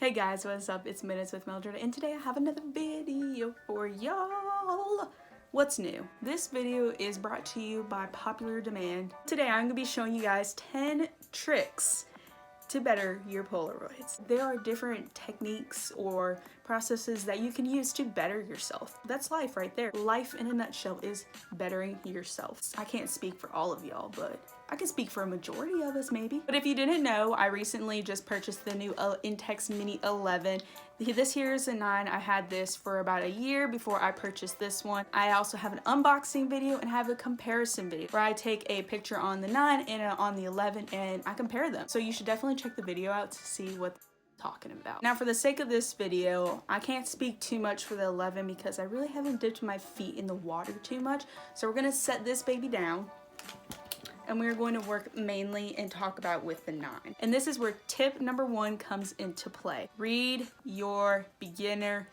Hey guys, what's up? It's Minutes with Mildred, and today I have another video for y'all. What's new? This video is brought to you by popular demand. Today I'm going to be showing you guys 10 tricks to better your Polaroids. There are different techniques or processes that you can use to better yourself. That's life right there. Life in a nutshell is bettering yourself. I can't speak for all of y'all, but I can speak for a majority of us maybe. But if you didn't know, I recently just purchased the new Intex Mini 11. This here is a 9. I had this for about a year before I purchased this one. I also have an unboxing video and have a comparison video where I take a picture on the 9 and on the 11 and I compare them. So you should definitely check the video out to see what I'm talking about. Now for the sake of this video, I can't speak too much for the 11 because I really haven't dipped my feet in the water too much. So we're gonna set this baby down and we're going to work mainly and talk about with the 9. And this is where tip number 1 comes into play. Read your beginner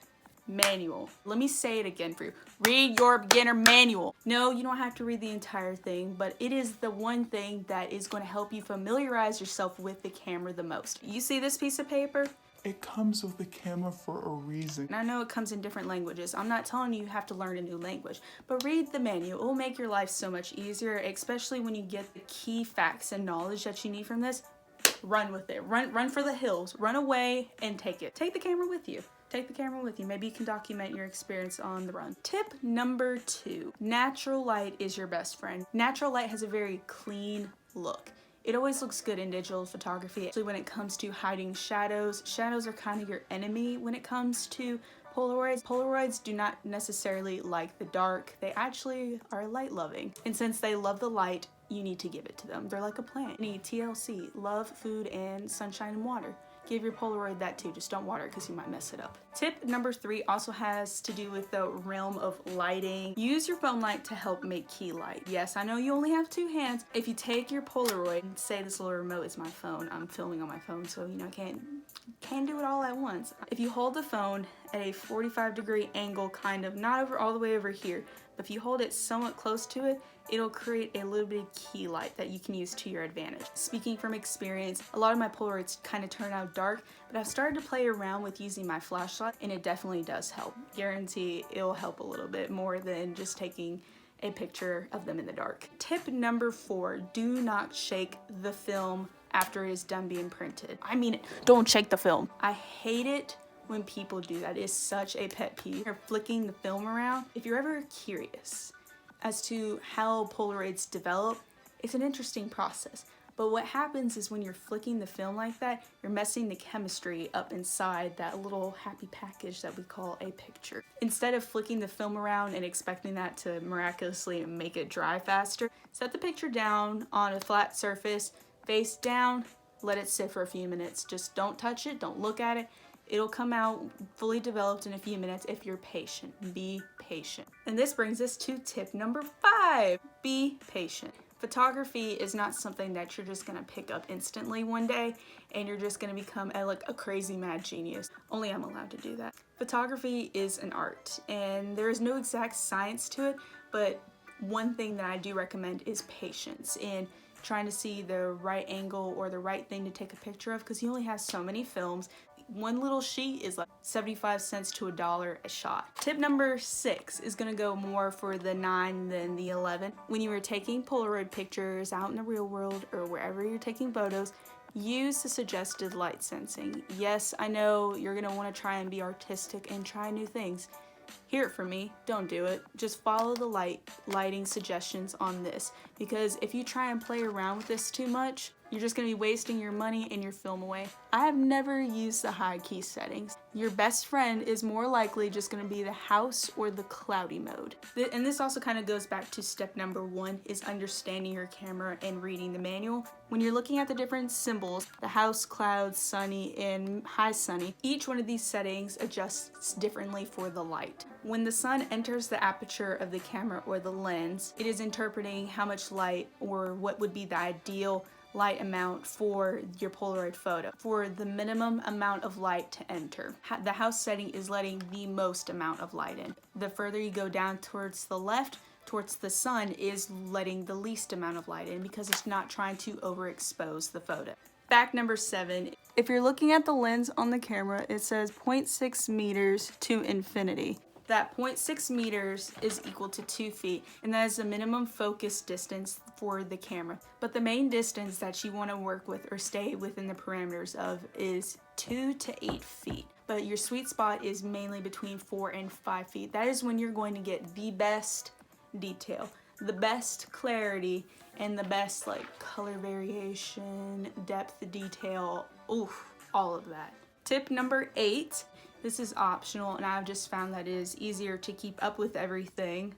manual. Let me say it again for you. Read your beginner manual. No, you don't have to read the entire thing, but it is the one thing that is going to help you familiarize yourself with the camera the most. You see this piece of paper? It comes with the camera for a reason. And I know it comes in different languages. I'm not telling you have to learn a new language, but read the manual. It will make your life so much easier, especially when you get the key facts and knowledge that you need from this. Run with it. Run for the hills. Run away and take it. Take the camera with you. Take the camera with you. Maybe you can document your experience on the run. Tip number 2. Natural light is your best friend. Natural light has a very clean look. It always looks good in digital photography. Actually, when it comes to hiding shadows, shadows are kind of your enemy when it comes to Polaroids. Polaroids do not necessarily like the dark. They actually are light loving. And since they love the light, you need to give it to them. They're like a plant. Need TLC, love, food, and sunshine and water. Give your Polaroid that too, just don't water it because you might mess it up. Tip number 3 also has to do with the realm of lighting. Use your phone light to help make key light. Yes, I know you only have 2 hands. If you take your Polaroid, and say this little remote is my phone, I'm filming on my phone, so you know, I can't do it all at once. If you hold the phone at a 45-degree angle, kind of, not over all the way over here, but if you hold it somewhat close to it, it'll create a little bit of key light that you can use to your advantage. Speaking from experience, a lot of my Polaroids kind of turn out dark, but I've started to play around with using my flashlight and it definitely does help. Guarantee it'll help a little bit more than just taking a picture of them in the dark. Tip number 4, do not shake the film after it is done being printed. I mean, don't shake the film. I hate it when people do that. It is such a pet peeve. You're flicking the film around. If you're ever curious as to how Polaroids develop, it's an interesting process. But what happens is when you're flicking the film like that, you're messing the chemistry up inside that little happy package that we call a picture. Instead of flicking the film around and expecting that to miraculously make it dry faster, set the picture down on a flat surface, face down, let it sit for a few minutes. Just don't touch it, don't look at it. It'll come out fully developed in a few minutes if you're patient. Be patient. And this brings us to tip number 5. Be patient. Photography is not something that you're just gonna pick up instantly one day and you're just gonna become like a crazy mad genius. Only I'm allowed to do that. Photography is an art and there is no exact science to it, but one thing that I do recommend is patience in trying to see the right angle or the right thing to take a picture of, because you only have so many films. One little sheet is like 75 cents to $1 a shot. Tip number 6 is gonna go more for the 9 than the 11. When you are taking Polaroid pictures out in the real world or wherever you're taking photos, use the suggested light sensing. Yes, I know you're gonna wanna try and be artistic and try new things. Hear it from me, don't do it. Just follow the lighting suggestions on this, because if you try and play around with this too much, you're just gonna be wasting your money and your film away. I have never used the high key settings. Your best friend is more likely just gonna be the house or the cloudy mode. And this also kind of goes back to step number 1, is understanding your camera and reading the manual. When you're looking at the different symbols, the house, clouds, sunny, and high sunny, each one of these settings adjusts differently for the light. When the sun enters the aperture of the camera or the lens, it is interpreting how much light or what would be the ideal light amount for your Polaroid photo, for the minimum amount of light to enter. The house setting is letting the most amount of light in. The further you go down towards the left, towards the sun, is letting the least amount of light in because it's not trying to overexpose the photo. Fact number 7. If you're looking at the lens on the camera, it says 0.6 meters to infinity. That 0.6 meters is equal to 2 feet, and that is the minimum focus distance for the camera. But the main distance that you want to work with or stay within the parameters of is 2 to 8 feet. But your sweet spot is mainly between 4 and 5 feet. That is when you're going to get the best detail, the best clarity, and the best like color variation, depth, detail, oof, all of that. Tip number 8. This is optional, and I've just found that it is easier to keep up with everything,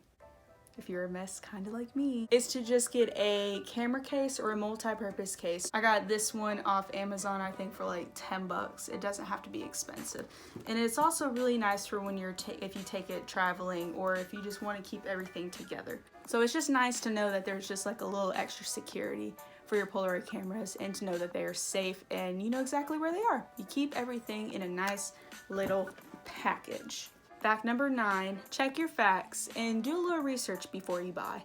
if you're a mess kind of like me, is to just get a camera case or a multi-purpose case. I got this one off Amazon, I think for like 10 bucks. It doesn't have to be expensive. And it's also really nice for when you're if you take it traveling or if you just want to keep everything together. So it's just nice to know that there's just like a little extra security for your Polaroid cameras and to know that they are safe and you know exactly where they are. You keep everything in a nice little package. Fact number 9, check your facts and do a little research before you buy.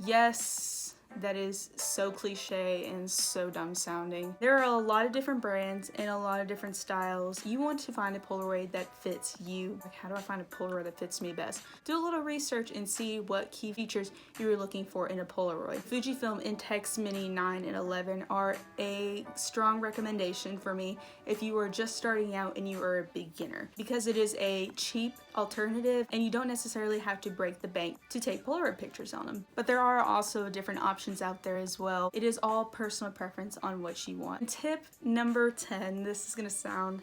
Yes, that is so cliche and so dumb sounding. There are a lot of different brands and a lot of different styles. You want to find a Polaroid that fits you. Like, how do I find a Polaroid that fits me best? Do a little research and see what key features you are looking for in a Polaroid. FUJIFILM INSTAX Mini 9 and 11 are a strong recommendation for me if you are just starting out and you are a beginner, because it is a cheap alternative and you don't necessarily have to break the bank to take Polaroid pictures on them. But there are also different options out there as well. It is all personal preference on what you want. Tip number 10, this is gonna sound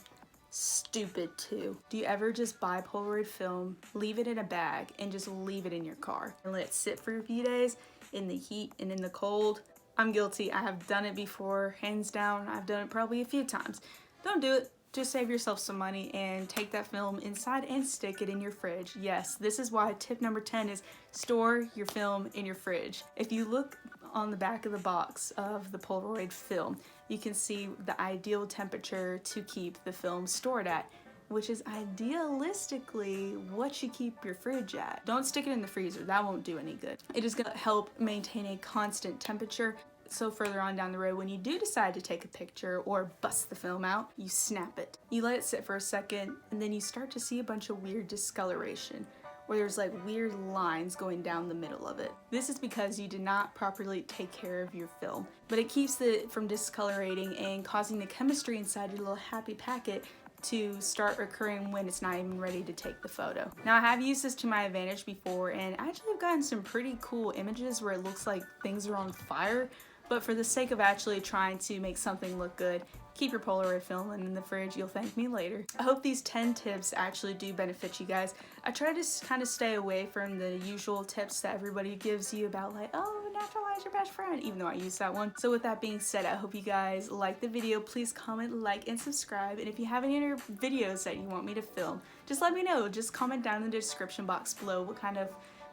stupid too. Do you ever just buy Polaroid film, leave it in a bag, and just leave it in your car and let it sit for a few days in the heat and in the cold? I'm guilty. I have done it before, hands down. I've done it probably a few times. Don't do it. Just save yourself some money and take that film inside and stick it in your fridge. Yes, this is why tip number 10 is store your film in your fridge. If you look on the back of the box of the Polaroid film, you can see the ideal temperature to keep the film stored at, which is idealistically what you keep your fridge at. Don't stick it in the freezer, that won't do any good. It is gonna help maintain a constant temperature. So further on down the road, when you do decide to take a picture or bust the film out, you snap it. You let it sit for a second, and then you start to see a bunch of weird discoloration, where there's like weird lines going down the middle of it. This is because you did not properly take care of your film, but it keeps it from discolorating and causing the chemistry inside your little happy packet to start occurring when it's not even ready to take the photo. Now, I have used this to my advantage before, and I actually have gotten some pretty cool images where it looks like things are on fire. But for the sake of actually trying to make something look good, keep your Polaroid film in the fridge. You'll thank me later. I hope these 10 tips actually do benefit you guys. I try to kind of stay away from the usual tips that everybody gives you about like, oh, naturalize your best friend, even though I use that one. So with that being said, I hope you guys like the video. Please comment, like, and subscribe. And if you have any other videos that you want me to film, just let me know. Just comment down in the description box below what kind of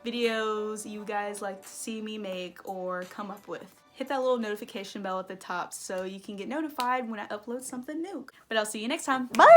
videos you guys like to see me make or come up with. Hit that little notification bell at the top so you can get notified when I upload something new. But I'll see you next time. Bye!